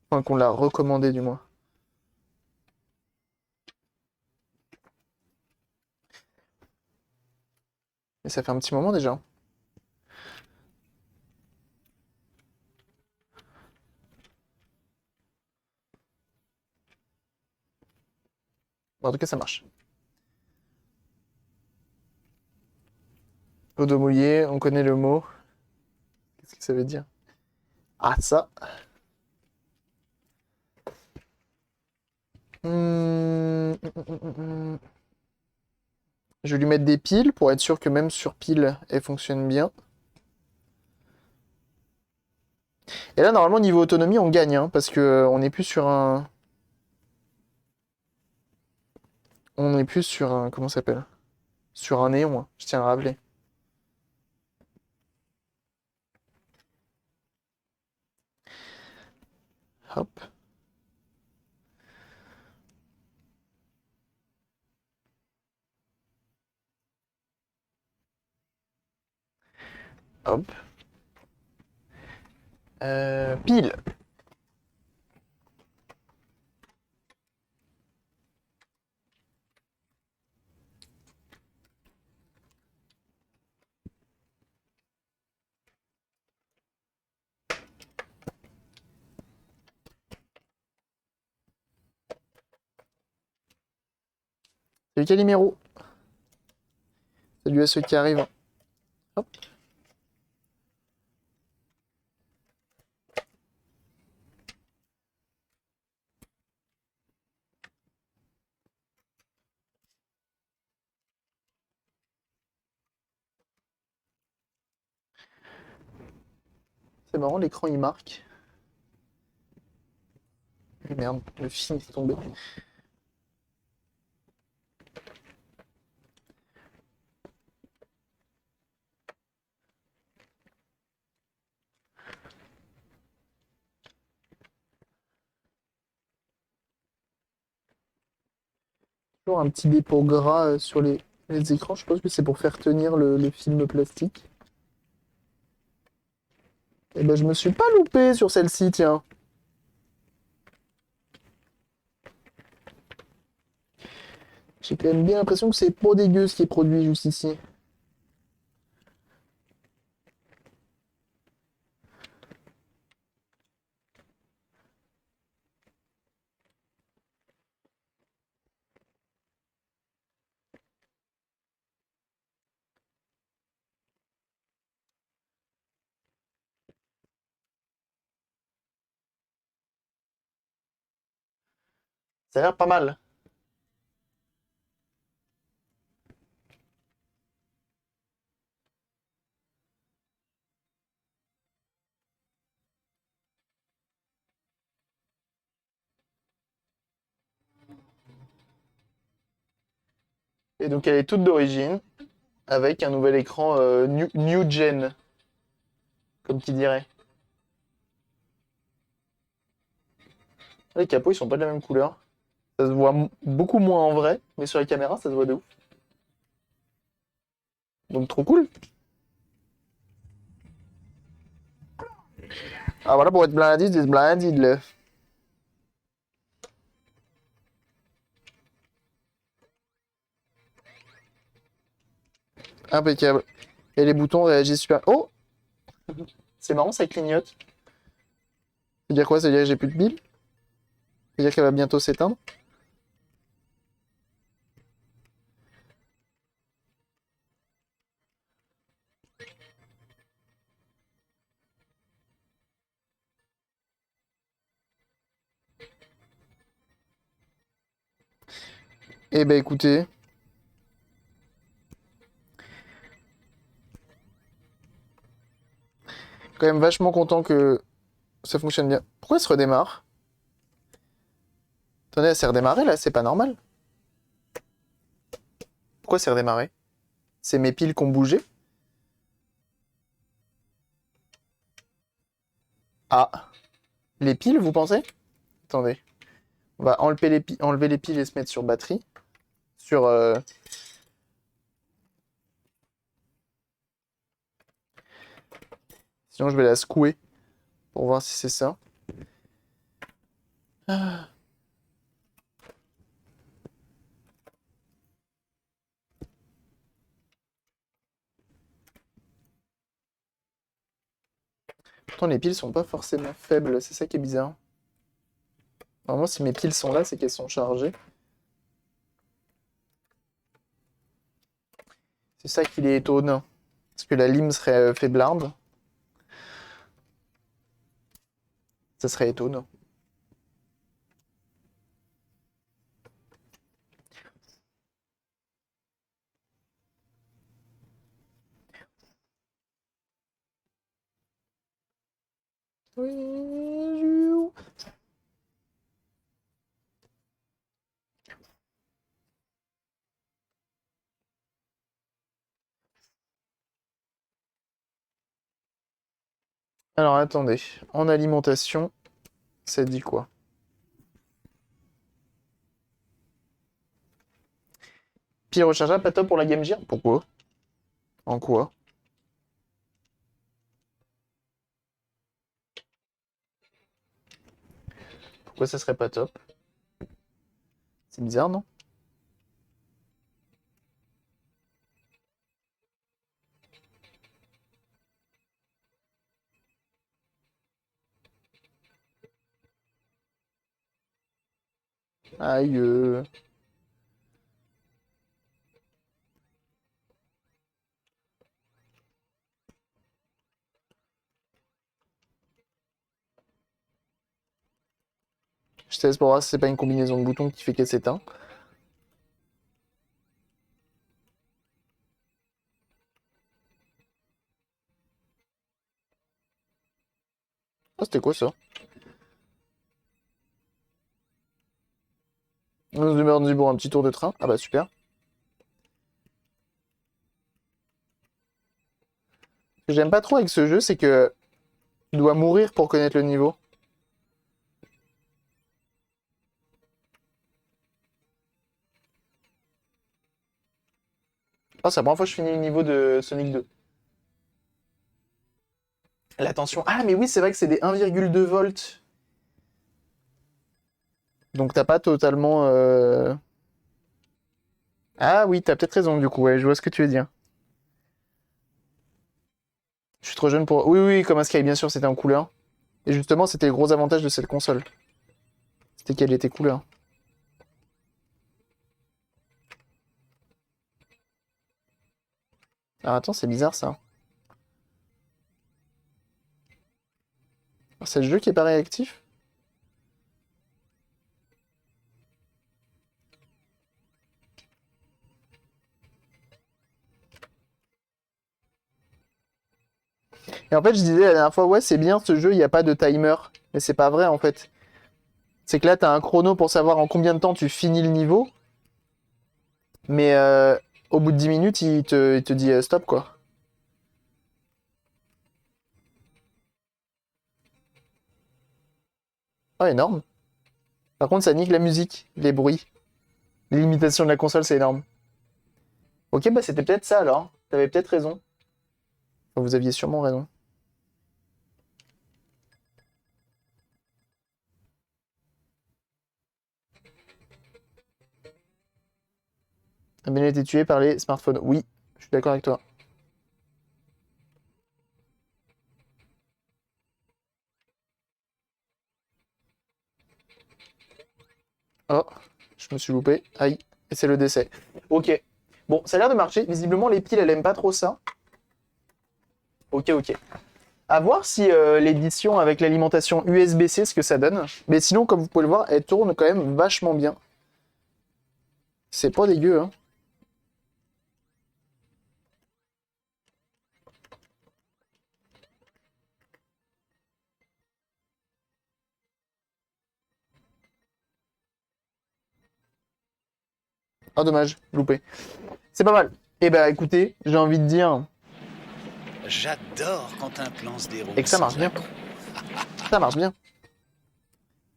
Enfin qu'on l'a recommandé du moins. Mais ça fait un petit moment déjà. Bon, en tout cas ça marche. L'eau de mouillé, on connaît le mot. Qu'est-ce que ça veut dire? Ah ça. Hum. Je vais lui mettre des piles pour être sûr que même sur pile, elle fonctionne bien. Et là, normalement, niveau autonomie, on gagne, hein, parce que on n'est plus sur un. On n'est plus sur un. Comment ça s'appelle? Sur un néon, hein, je tiens à rappeler. Hop. Hop. Pile. Salut Calimero. Salut à ceux qui arrivent. Hop. C'est marrant, l'écran il marque. Merde, le film est tombé. Toujours un petit dépôt gras sur les écrans. Je pense que c'est pour faire tenir le film plastique. Et ben, je me suis pas loupé sur celle-ci, tiens. J'ai quand même bien l'impression que c'est pas dégueu ce qui est produit juste ici. Ça a l'air pas mal. Et donc elle est toute d'origine, avec un nouvel écran new gen, comme qui dirait. Les capots, ils sont pas de la même couleur. Ça se voit beaucoup moins en vrai, mais sur les caméras, ça se voit de ouf. Donc trop cool. Ah voilà, pour être blindé, c'est blindé, là. Impeccable. Et les boutons réagissent super. Oh! C'est marrant, ça clignote. Ça veut dire quoi? Ça veut dire que j'ai plus de pile? Ça veut dire qu'elle va bientôt s'éteindre? Eh ben écoutez, quand même vachement content que ça fonctionne bien. Pourquoi elle se redémarre? Attendez, elle s'est redémarrée là, c'est pas normal. Pourquoi c'est redémarré? C'est mes piles qui ont bougé? Ah, les piles, vous pensez? Attendez, on va enlever les piles et se mettre sur batterie. Sur. Sinon, je vais la secouer pour voir si c'est ça. Ah. Pourtant, les piles sont pas forcément faibles, c'est ça qui est bizarre. Normalement, si mes piles sont là, c'est qu'elles sont chargées. C'est ça qui est étonnant. Parce que la lime serait faiblarde. Ça serait étonnant. Oui. Alors attendez, en alimentation, ça dit quoi? Pile rechargeable, pas top pour la Game Gear? Pourquoi? En quoi? Pourquoi ça serait pas top? C'est bizarre, non? Aïe. Je teste pour voir si c'est pas une combinaison de boutons qui fait qu'elle s'éteint. Ah, c'était quoi ça? 11 de mardi pour un petit tour de train. Ah bah super. Ce que j'aime pas trop avec ce jeu, c'est que tu dois mourir pour connaître le niveau. Ah, c'est la première fois que je finis le niveau de Sonic 2. La tension. Ah, mais oui, c'est vrai que c'est des 1,2 volts. Donc t'as pas totalement. Ah oui, t'as peut-être raison du coup, ouais, je vois ce que tu veux dire. Je suis trop jeune pour. Oui, oui, comme un Sky, bien sûr, c'était en couleur. Et justement, c'était le gros avantage de cette console. C'était qu'elle était couleur. Alors attends, c'est bizarre ça. Alors, c'est le jeu qui est pas réactif? Et en fait, je disais la dernière fois, ouais, c'est bien ce jeu, il n'y a pas de timer. Mais c'est pas vrai en fait. C'est que là, tu as un chrono pour savoir en combien de temps tu finis le niveau. Mais au bout de 10 minutes, il te dit stop quoi. Oh, énorme. Par contre, ça nique la musique, les bruits. Les limitations de la console, c'est énorme. Ok, bah c'était peut-être ça alors. T'avais peut-être raison. Enfin, vous aviez sûrement raison. Ben a été tué par les smartphones. Oui, je suis d'accord avec toi. Oh, je me suis loupé. Aïe, et c'est le décès. Ok. Bon, ça a l'air de marcher. Visiblement, les piles, elles aiment pas trop ça. Ok, ok. À voir si l'édition avec l'alimentation USB-C, ce que ça donne. Mais sinon, comme vous pouvez le voir, elle tourne quand même vachement bien. C'est pas dégueu, hein. Ah, dommage, loupé. C'est pas mal. Eh ben, écoutez, j'ai envie de dire... J'adore quand un plan se déroule. Et que ça marche sans bien. accroc. Ça marche bien.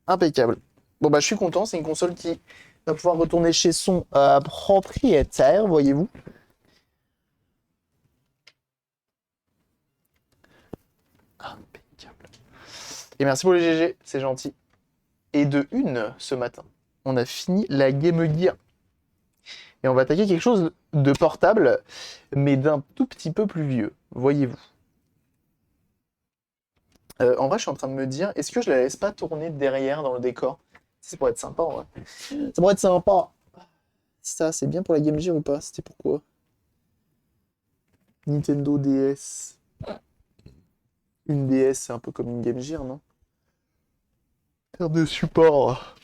Impeccable. Bon, bah, je suis content. C'est une console qui va pouvoir retourner chez son propriétaire, voyez-vous. Impeccable. Et merci pour les GG, c'est gentil. Et de une, ce matin, on a fini la Game Gear. Et on va attaquer quelque chose de portable, mais d'un tout petit peu plus vieux, voyez-vous. En vrai, je suis en train de me dire, est-ce que je la laisse pas tourner derrière dans le décor? Ça pourrait être sympa, en vrai. Ça pourrait être sympa. Ça, c'est bien pour la Game Gear ou pas? C'était pourquoi? Nintendo DS. Une DS, c'est un peu comme une Game Gear, non? En termes de support,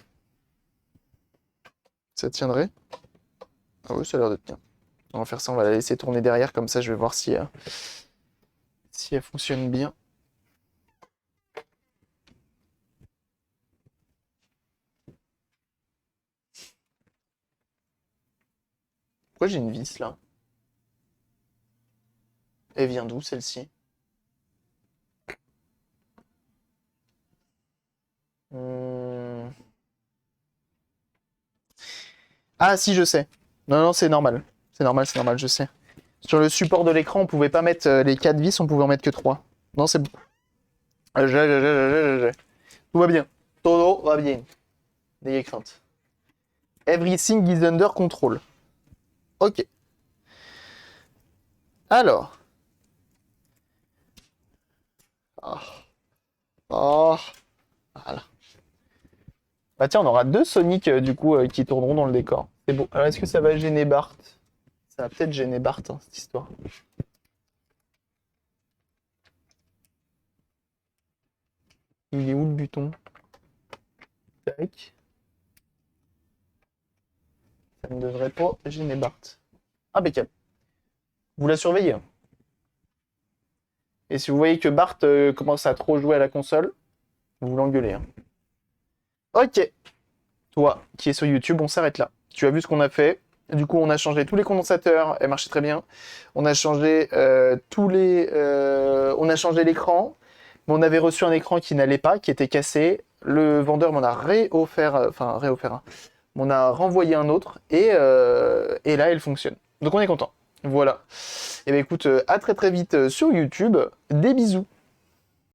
ça tiendrait? Ah oui, ça a l'air d'être bien. On va faire ça, on va la laisser tourner derrière, comme ça je vais voir si elle fonctionne bien. Pourquoi j'ai une vis là? Elle vient d'où celle-ci? Hmm. Ah si, je sais. Non, non, c'est normal. C'est normal, je sais. Sur le support de l'écran, on pouvait pas mettre les 4 vis, on pouvait en mettre que 3. Non, c'est bon. Tout va bien. Todo va bien. N'ayez crainte. Everything is under control. Ok. Alors. Ah. Ah. Voilà. Bah tiens, on aura 2 Sonic du coup qui tourneront dans le décor. C'est bon. Alors est-ce que ça va gêner Bart? Ça va peut-être gêner Bart, hein, cette histoire. Il est où le buton? Tac. Ça ne devrait pas gêner Bart. Impeccable. Vous la surveillez, hein. Et si vous voyez que Bart commence à trop jouer à la console, vous l'engueulez, hein. Ok. Toi, qui est sur YouTube, on s'arrête là. Tu as vu ce qu'on a fait. Du coup, on a changé tous les condensateurs, elle marchait très bien. On a changé on a changé l'écran, mais on avait reçu un écran qui n'allait pas, qui était cassé. Le vendeur m'en a réoffert, hein, m'en a renvoyé un autre, et là, elle fonctionne. Donc on est content. Voilà. Et bien écoute, à très très vite sur YouTube. Des bisous.